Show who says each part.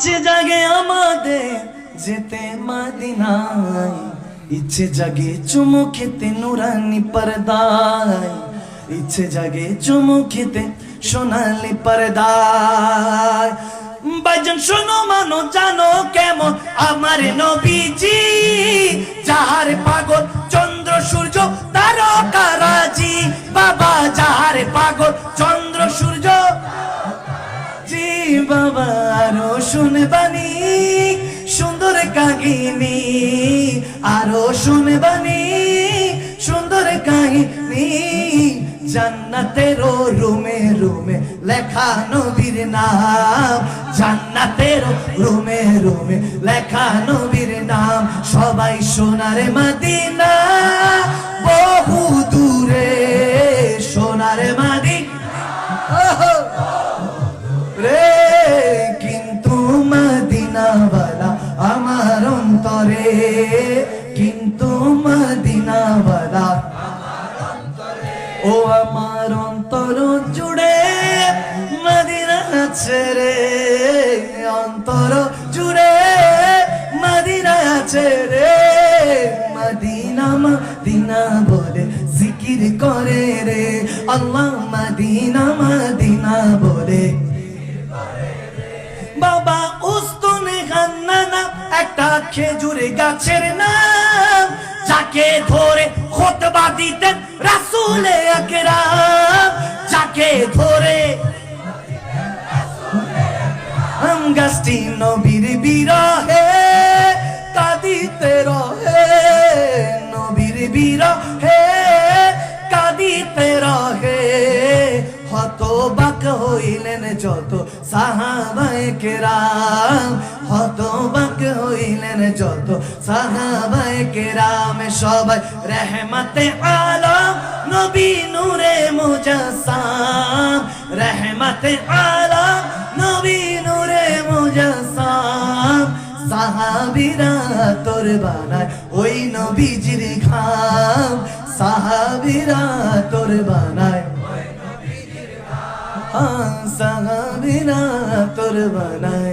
Speaker 1: ইচ্ছে জাগে আমাদের যেতে মদিনায়, ইচ্ছে জাগে চুমু খেতে নুরানি পর্দায়, ইচ্ছে জাগে চুমু খেতে সোনালি পর্দায়। ভাইজান শোনো মানো জানো কেমন আমার নবীজি, যাহার পাগল চন্দ্র সূর্য তারকারাজি। বাবা যাহার পাগল চন্দ্র সূর্য জি বাবা, আরো শুনবানি সুন্দর কাহিনী, আরো শুনবানি সুন্দর কাহিনী। জান্নাতের রুমে রুমে লেখা নবীর নাম, জান্নাতের রুমে রুমে লেখা নবীর নাম। সবাই সোনার মদিনা বহু দূরে, সোনার মদিনা রে, কিন্তু মদিনাওয়ালা আমার অন্তরে, কিন্তু মদিনাওয়ালা ও আমার অন্তর জুড়ে মদিনা আছে রে, অন্তর জুড়ে মদিনা আছে রে। মদিনা মদিনা বলে জিকির করে রে, আল্লাহ মদিনা মদিনা বলে। বাবা উস্তুনে গান্নানা একটা খেজুর গাছের নাম, যাকে ধরে খুতবা দিতেন রাসূলে আকরাম, যাকে ধরে গাছটি নবীর বিরহে কাঁদিতে রহে, নবীর বিরহে কাঁদিতে রহে। হতবাক হইলেন যত সাহাবায়ে কেরাম, হতবাক হইলেন যত সাহাবায়ে কেরাম। সবাই রহমতে আলম নবী নূরে মুজাসসাম, রহমতে আলম নবী নূরে মুজাসসাম। সাহাবীরা তোর বানায় ওই নবীজির ঘাম, সাহাবীরা তোর বানায়, সাহাবীরা তোর বানায়